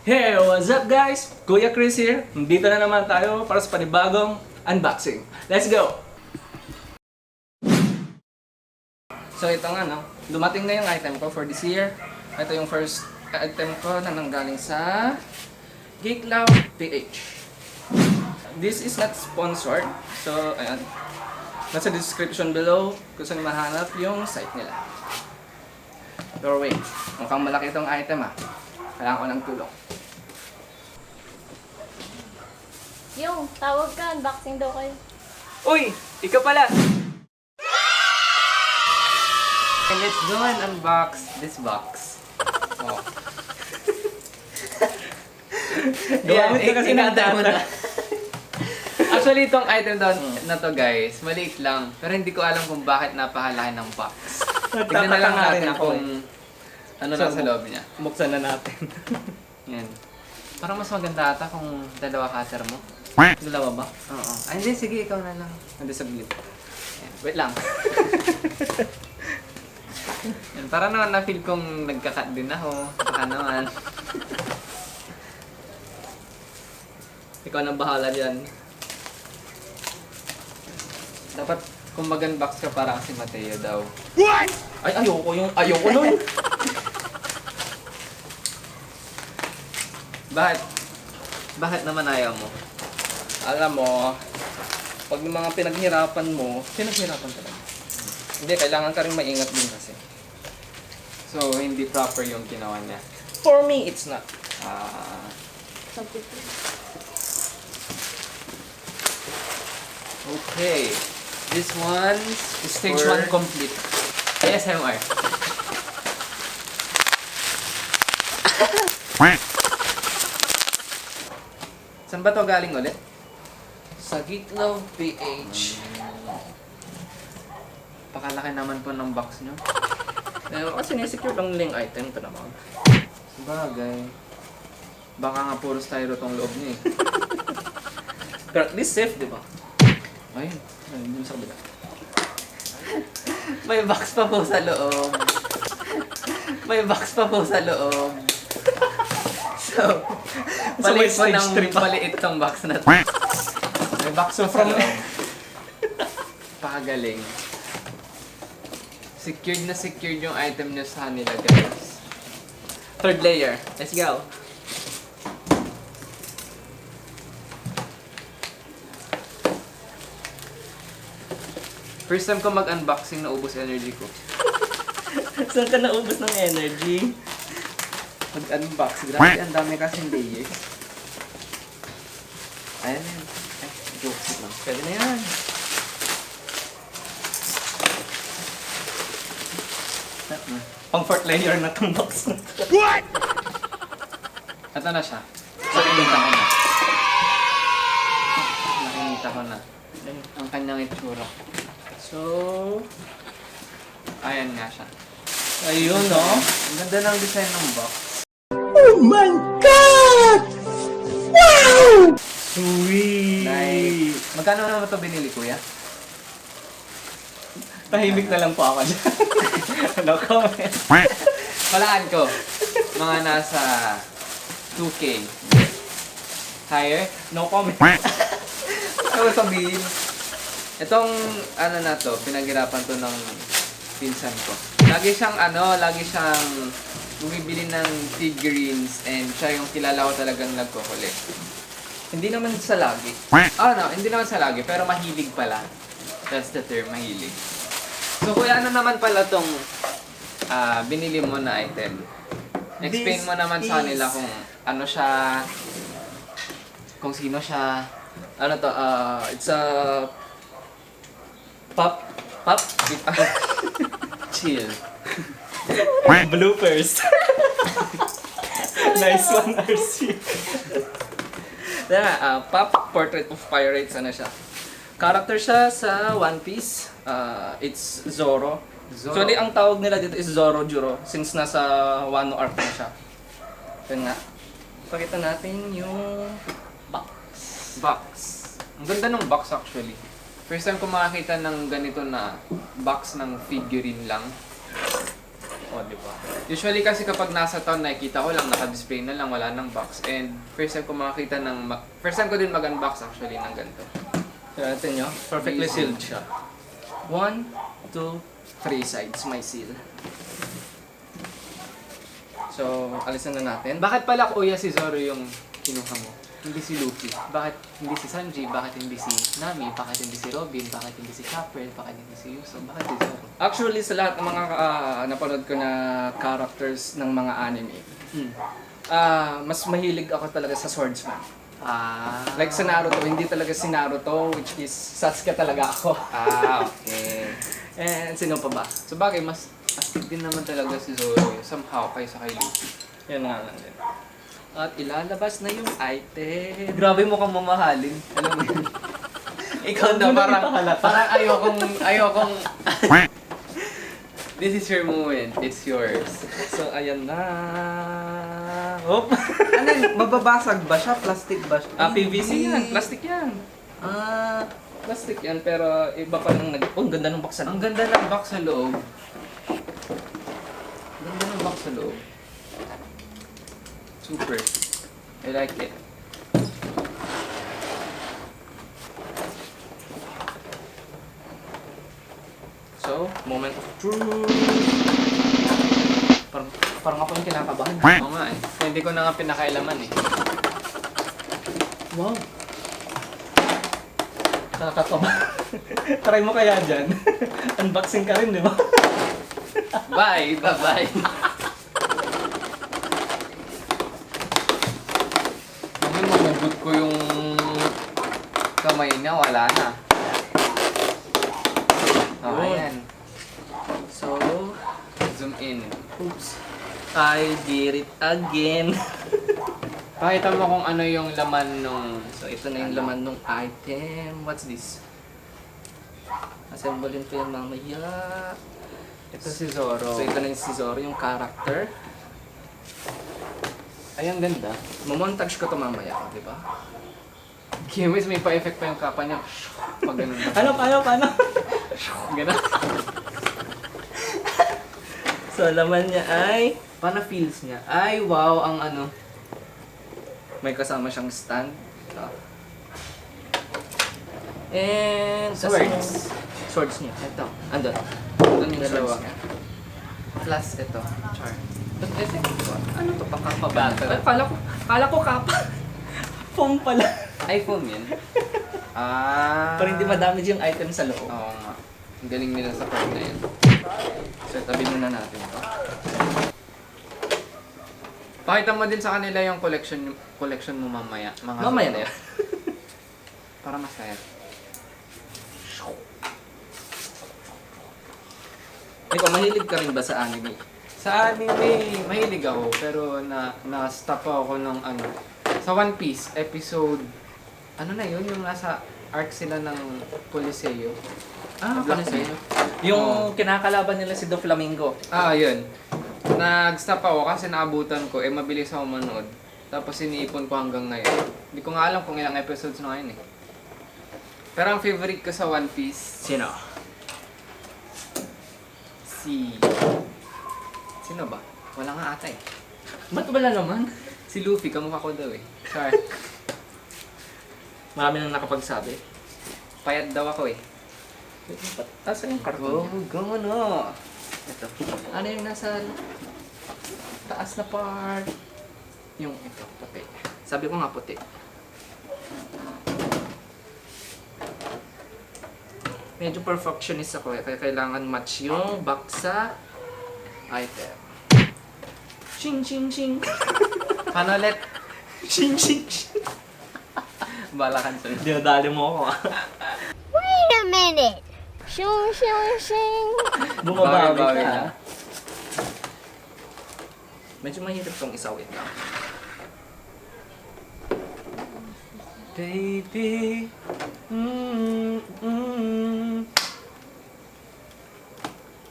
Hey, what's up guys? Kuya Chris here. Dito na naman tayo para sa panibagong unboxing. Let's go! So ito nga no, dumating na yung item ko for this year. Ito yung first item ko na nanggaling sa Geeklaw PH. This is not sponsored. So ayan, nasa description below kung saan mahanap yung site nila. Pero wait, mukhang malaki itong item ah. Kailangan ko ng tulong. Yung, tawag ka, unboxing daw kayo. Uy! Ikaw pala! And let's go and unbox this box. Oh. Gawamit ka kasi ng data. Actually, itong item daw na to guys, maliit lang. Pero hindi ko alam kung bakit napakalaki ng box. Tignan na lang natin kung ano na sa loob niya. Buksan na natin. Yan. Parang mas maganda ata kung dalawa cutter mo. Dalawa ba? Oo. Ay, hindi. Sige, ikaw na lang. Nandito sa gilid. Yan. Wait lang. Yan. Para naman na-feel kong nagka-cut din ako. Baka naman. Ikaw na bahala dyan. Dapat kung mag-unbox ka para si Mateo daw. Ay, ayoko nun. Bakit naman ayaw mo? Alam mo, pag yung mga pinaghirapan mo, pinaghirapan talaga. Hindi, kailangan ka rin maingat din kasi. So, hindi proper yung ginawa niya. For me, it's not. Okay. This one is Stage 1 complete. ASMR. Saan ba to galing ulit? Sa Geeklaw PH. Pakalaki naman po ng box nyo. Kasi sinesecure lang nila yung item ito naman. Sabagay. Baka nga puro styro tong loob niya eh. Pero at least safe, di ba? Ayun. Dun sa kabila. May box pa po sa loob. May box pa po sa loob. So, Sabay maliit po stage ng three pa. maliit tong box na to. May box pa from- sa loob. Pakagaling. Secured na secured yung item nyo sa kanila, guys. Third layer. Let's go. First time ko mag-unboxing, naubos energy ko. Saan ka naubos ng energy? Mag-unbox. Grabe, ang dami kasing layers. Ayan yan. Ay, jokes lang. Pwede na yan. Pang fourth layer na tong box na to. Ito na siya. Nakikita ko na. Nakikita ko na. Ang kanyang itsura. So, Ayan nga siya. ayun no. Ang ganda ng design ng box. Sweet! Like, magkano naman ito binili, kuya? Tahimik na lang po ako dyan. No comment. Palaan ko. Mga nasa 2K. Higher? No comment. Ano sabihin? Itong ano na to, pinaghirapan to ng pinsan ko. Lagi siyang bumibili ng figurines and siya yung kilala ko talagang nagko-collect. Hindi naman sa lagi. Hindi naman sa lagi, pero mahilig pala. That's the term, mahilig. So, kuya, ano naman pala tong binili mo na item? Explain This mo naman sa kanila is- kung ano siya, kung sino siya. Ano to? It's a pop. Chill. Bloopers. Nice one, RC. Pop Portrait of Pirates, ano siya? Character siya sa One Piece. It's Zoro. Zoro. Actually, ang tawag nila dito is Zoro Juro since nasa Wano arc na siya. Yun nga. Pakita natin yung box. Box. Ang ganda ng box actually. First time ko makakita ng ganito na box ng figurine lang. O, di ba? Usually kasi kapag nasa town, nakikita ko lang, naka-display na lang, wala nang box. And first time ko makakita ng... First time ko din mag-unbox actually ng ganito. So, ito nyo. Perfectly Amazing. sealed siya. 1, 2, 3 sides may seal. So, alisan na natin. Bakit pala Kuya si Zoro yung kinuha mo? Hindi si Luffy. Bakit hindi si Sanji? Bakit hindi si Nami? Bakit hindi si Robin? Bakit hindi si Chopper? Bakit hindi si Usopp? Bakit si Zoro? Actually, sa lahat ng mga napanood ko na characters ng mga anime, mas mahilig ako talaga sa swordsman. Like sa Naruto, hindi talaga si Naruto, which is Sasuke talaga ako. Okay. And sino pa ba? So bagay, mas astig din naman talaga si Zoro somehow kaysa kay Luffy. Yan nga lang din. At ilalabas na yung item. Grabe mo kang mamahalin. Alam mo yun? Ikaw Hindi na mo parang ipahalata. ayokong This is your moment. It's yours. So, ayan na. Hop! Ano yun? Mababasag ba siya? Plastic ba siya? PVC Hindi. yan. Plastic yan. Plastic yan, pero iba pa nang Oh, ang ganda ng baksan. Ang ganda ng box sa loob. Ganda ng box sa loob. Super. I like it. So, moment of truth. Parang ako yung kinakabahan. Oo nga eh. Kaya hindi ko na nga pinakailaman eh. Wow. Nakakatawa. Try mo kaya dyan. Unboxing ka rin, di ba? Bye! Bye-bye! Kami mahugot ko yung kamay niya, wala na. Oh, Yun. ayan. So, Zoom in. oops. I did it again. Pakita mo kung ano yung laman nung... So, ito na yung laman ng item. What's this? Assemblein ko yan mamaya. Ito si Zoro. So, ito na yung si Zoro, yung character. Ay, ang ganda. Mamontage ko to mamaya, di ba? Kimis, may pa-effect pa yung kapa niya. Pag ganun ba? Paano? Ganun. So, laman niya ay... Paano feels niya? Ay, wow, ang ano. May kasama siyang stand. Ito. And... Swords. Swords niya. Ito. Andun. Andun yung Dalawa. swords niya. Plus ito. Char. But effect ko. Ano to? Pakapa ba? Battle. Ay, kala ko kapa. Foam pala. iPhone yan. Para hindi ma-damage yung item sa loob. Oo nga. Ang galing nila sa part na yan. So, tabi muna natin ito. Pakita mo din sa kanila yung collection mo mamaya. Mga Mamaya Zoro. na yan. Para masaya. Ikaw, mahilig ka rin ba sa anime? Sa anime, mahilig ako. Pero na-stop ako ng ano. Sa One Piece, episode... Ano na yun? Yung nasa arc sila ng Coliseo. Black Black Sea. Sea. Yung kinakalaban nila si Doflamingo. Yun. Nag-stop ako kasi naabutan ko, mabilis ako manood. Tapos iniipon ko hanggang ngayon. Hindi ko nga alam kung ilang episodes na ngayon eh. Pero ang favorite ko sa One Piece, Sino? Sino ba? Wala nga ata eh. Ba't wala naman? Si Luffy, kamukha ko daw eh. Char. Marami nang nakapagsabi. Payat daw ako eh. Asan yung karton niya? Go no! Ito. Ano yung nasa taas na part? Yung ito, puti. Sabi ko nga puti. Medyo perfectionist ako eh, kaya kailangan match yung box sa item. Ching ching ching. Paano ulit? Ching ching ching. Balakan sa'yo. Dinadali mo ako ah. Wait a minute. Shing, shing, shing. Bumabawi Bawi-bawi ka. na. Medyo mahirap tong isawit lang. Baby.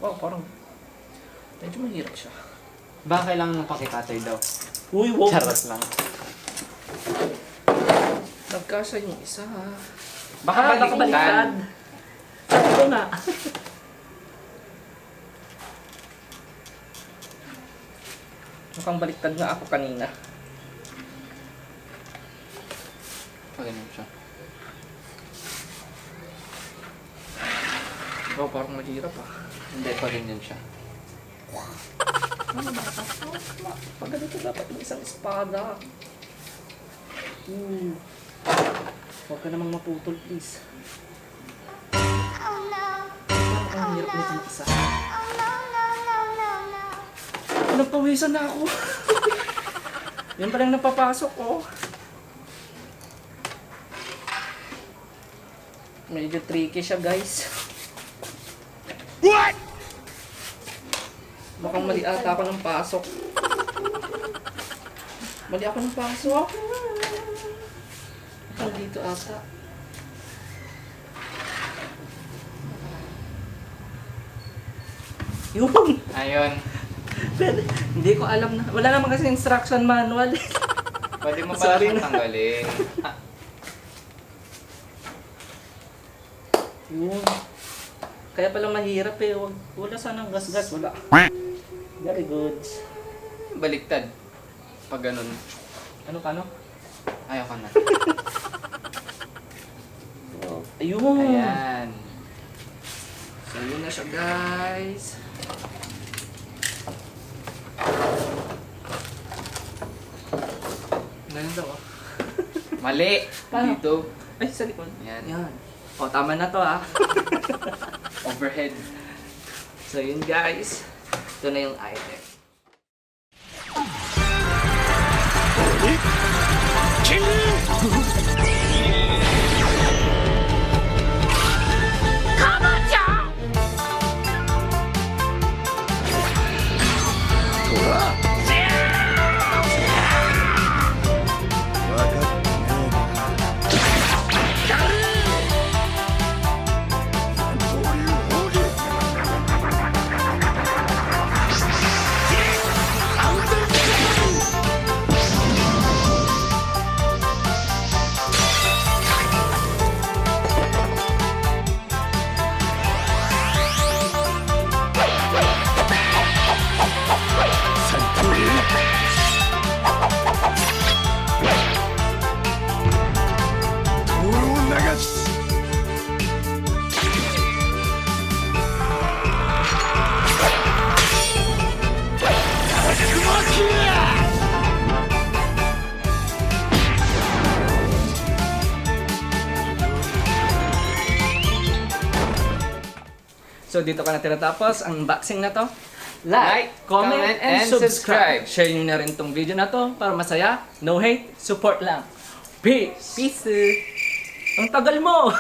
Wow, parang medyo mahirap siya. Baka kailangan mong pakikatay daw. Uy, wow. Charot lang. Nagkasa yung isa. Baka baliktad. ko nga. Mukhang baliktad nga ako kanina. Pag ganun siya. Ikaw parang mahirap ah. Hindi, pag ganyan siya. Ano ba? Pag ganito dapat may isang espada. Huwag ka namang maputol, please. Ang hirap nito mag-isa. Napawisan na ako. Yan pa lang napapasok ko. Medyo tricky siya, guys. What? Baka mali ata ako ng pasok. Mali ako ng pasok. Baka dito ata. Yung! Ayun. Pero, hindi ko alam na. Wala naman kasi instruction manual. Pwede mo pala Sorry siyang na. tanggalin. Yun. Kaya pala mahirap eh. Wala sanang gas-gas. Wala. Very good. Baliktad. Pag ganun. Ano ka no? Ayaw ka na. Oh, ayun. Ayan. So yun na siya, guys. Ganun daw ah. Mali. Paano? Dito. Ay, sa likod. Yan. Yan. O, tama na to ah. Overhead. So yun guys. Ito na yung item. So dito ka na tinatapos ang unboxing na to. Like, comment, and subscribe. Share nyo na rin tong video na to para masaya, no hate, support lang. Peace! Peace! Ang tagal mo!